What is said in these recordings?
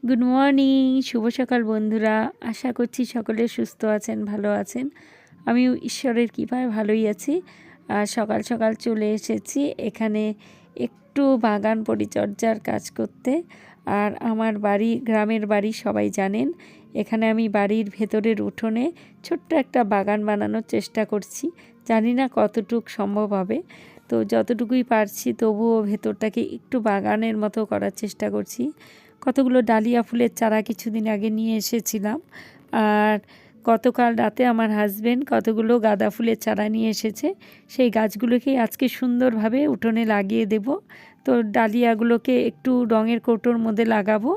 Good morning, শুভ সকাল বন্ধুরা। আশা করছি সকলে সুস্থ আছেন, ভালো আছেন। আমিও ঈশ্বরের কৃপায় ভালোই আছি। আর সকাল সকাল চলে এসেছি এখানে একটু বাগান পরিচর্যার কাজ করতে। আর আমার বাড়ি, গ্রামের বাড়ি সবাই জানেন। এখানে আমি বাড়ির ভেতরের উঠোনে ছোট্ট একটা বাগান বানানোর চেষ্টা করছি। জানি না কতটুক সম্ভব হবে, তো যতটুকুই পারছি তবুও ভেতরটাকে একটু বাগানের মতো করার চেষ্টা করছি। কতগুলো ডালিয়া ফুলের চারা কিছুদিন আগে নিয়ে এসেছিলাম। আর গতকাল রাতে আমার হাজবেন্ড কতগুলো গাঁদা ফুলের চারা নিয়ে এসেছে। সেই গাছগুলোকেই আজকে সুন্দরভাবে উঠোনে লাগিয়ে দেব। তো ডালিয়াগুলোকে একটু রঙের কৌটোর মধ্যে লাগাবো,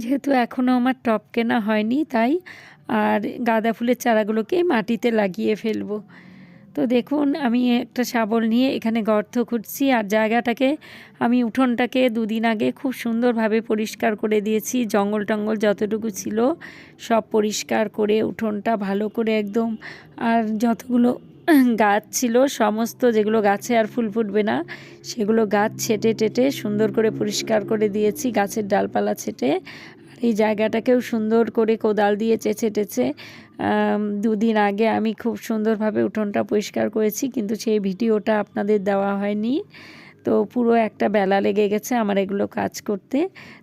যেহেতু এখনও আমার টব কেনা হয়নি তাই। আর গাঁদা ফুলের চারাগুলোকে মাটিতে লাগিয়ে ফেলবো। তো দেখুন, আমি একটা শাবল নিয়ে এখানে গর্ত খুঁড়ছি। আর জায়গাটাকে আমি, উঠোনটাকে দুদিন আগে খুব সুন্দরভাবে পরিষ্কার করে দিয়েছি। জঙ্গল টঙ্গল যতটুকু ছিল সব পরিষ্কার করে উঠোনটা ভালো করে একদম, আর যতগুলো গাছ ছিল সমস্ত, যেগুলো গাছে আর ফুল ফুটবে না সেগুলো গাছ ছেটে টেটে সুন্দর করে পরিষ্কার করে দিয়েছি, গাছের ডালপালা ছেটে। আর এই জায়গাটাকেও সুন্দর করে কোদাল দিয়ে চেঁচে টেচে দুদিন আগে আমি খুব সুন্দরভাবে উঠোনটা পরিষ্কার করেছি, কিন্তু সেই ভিডিওটা আপনাদের দেওয়া হয়নি। তো পুরো একটা বেলা লেগে গেছে আমার এগুলো কাজ করতে।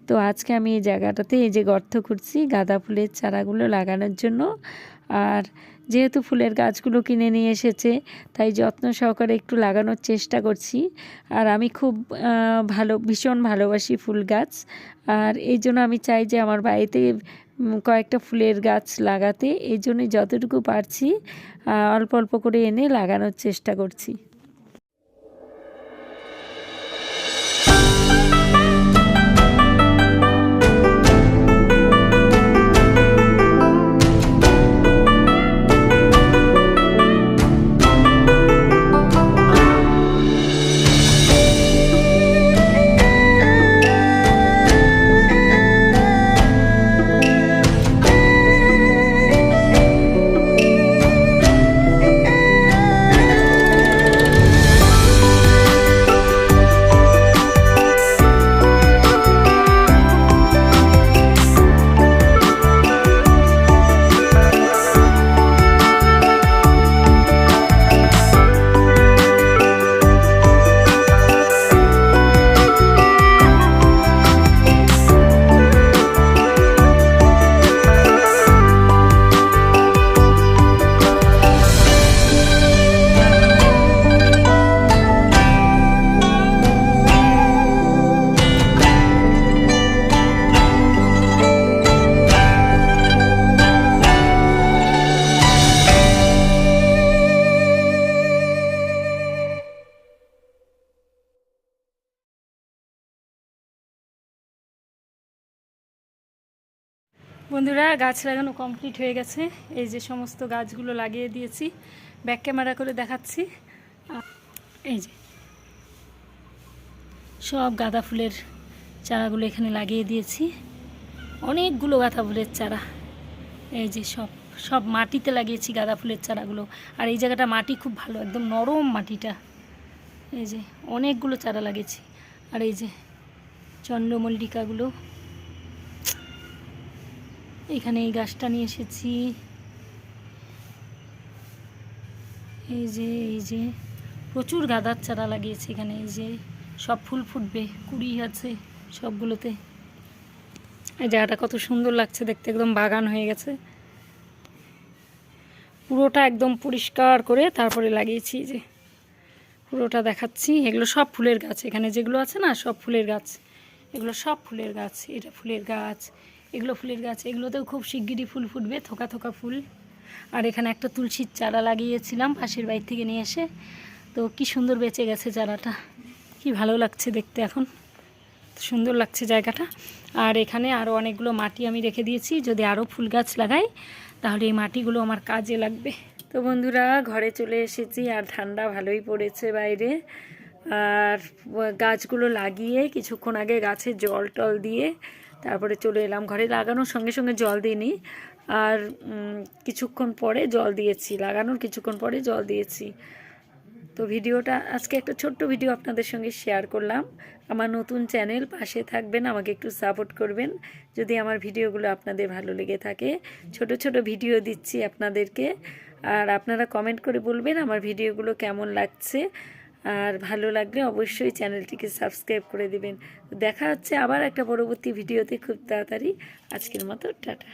তো আজকে আমি এই জায়গাটাতে এই যে গর্ত করছি গাঁদা ফুলের চারাগুলো লাগানোর জন্য। আর যেহেতু ফুলের গাছগুলো কিনে নিয়ে এসেছে তাই যত্ন সহকারে একটু লাগানোর চেষ্টা করছি। আর আমি খুব ভীষণ ভালোবাসি ফুল গাছ। আর এই জন্য আমি চাই যে আমার বাড়িতে কয়েকটা ফুলের গাছ লাগাতে। এই জন্যই যতটুকু পারছি অল্প অল্প করে এনে লাগানোর চেষ্টা করছি। বন্ধুরা, গাছ লাগানো কমপ্লিট হয়ে গেছে। এই যে সমস্ত গাছগুলো লাগিয়ে দিয়েছি, ব্যাক ক্যামেরা করে দেখাচ্ছি। এই যে সব গাঁদা ফুলের চারাগুলো এখানে লাগিয়ে দিয়েছি, অনেকগুলো গাঁদা ফুলের চারা। এই যে সব সব মাটিতে লাগিয়েছি গাঁদা ফুলের চারাগুলো। আর এই জায়গাটা মাটি খুব ভালো, একদম নরম মাটিটা। এই যে অনেকগুলো চারা লাগিয়েছি। আর এই যে চন্দ্রমল্লিকাগুলো, এখানে এই গাছটা নিয়ে এসেছি। এই যে প্রচুর গাঁদার চারা লাগিয়েছি এখানে। এই যে সব ফুল ফুটবে, কুড়ি আছে সবগুলোতে। এই জায়গাটা কত সুন্দর লাগছে দেখতে, একদম বাগান হয়ে গেছে। পুরোটা একদম পরিষ্কার করে তারপরে লাগিয়েছি। যে পুরোটা দেখাচ্ছি, এগুলো সব ফুলের গাছ। এখানে যেগুলো আছে না সব ফুলের গাছ, এগুলো সব ফুলের গাছ। এটা ফুলের গাছ, এগুলো ফুলের গাছ। এগুলোতেও খুব শিগগিরই ফুল ফুটবে, থোকা থোকা ফুল। আর এখানে একটা তুলসীর চারা লাগিয়েছিলাম পাশের বাড়ি থেকে নিয়ে এসে। তো কি সুন্দর বেঁচে গেছে চারাটা, কি ভালো লাগছে দেখতে, এখন সুন্দর লাগছে জায়গাটা। আর এখানে আরও অনেকগুলো মাটি আমি রেখে দিয়েছি, যদি আরও ফুল গাছ লাগাই তাহলে এই মাটিগুলো আমার কাজে লাগবে। তো বন্ধুরা, ঘরে চলে এসেছি। আর ঠান্ডা ভালোই পড়েছে বাইরে। আর গাছগুলো লাগিয়ে কিছুক্ষণ আগে গাছে জল টল দিয়ে তারপরে চলে এলাম ঘরে। লাগানোর সঙ্গে সঙ্গে জল দিইনি, আর কিছুক্ষণ পরে জল দিয়েছি, লাগানোর কিছুক্ষণ পরে জল দিয়েছি। তো ভিডিওটা আজকে একটা ছোট্ট ভিডিও আপনাদের সঙ্গে শেয়ার করলাম। আমার নতুন চ্যানেল, পাশে থাকবেন, আমাকে একটু সাপোর্ট করবেন যদি আমার ভিডিওগুলো আপনাদের ভালো লেগে থাকে। ছোট ছোট ভিডিও দিচ্ছি আপনাদেরকে, আর আপনারা কমেন্ট করে বলবেন আমার ভিডিওগুলো কেমন লাগছে। আর ভালো লাগলে অবশ্যই চ্যানেলটিকে সাবস্ক্রাইব করে দেবেন। দেখা হচ্ছে আবার একটা পরবর্তী ভিডিওতে খুব তাড়াতাড়ি। আজকের মতো টাটা।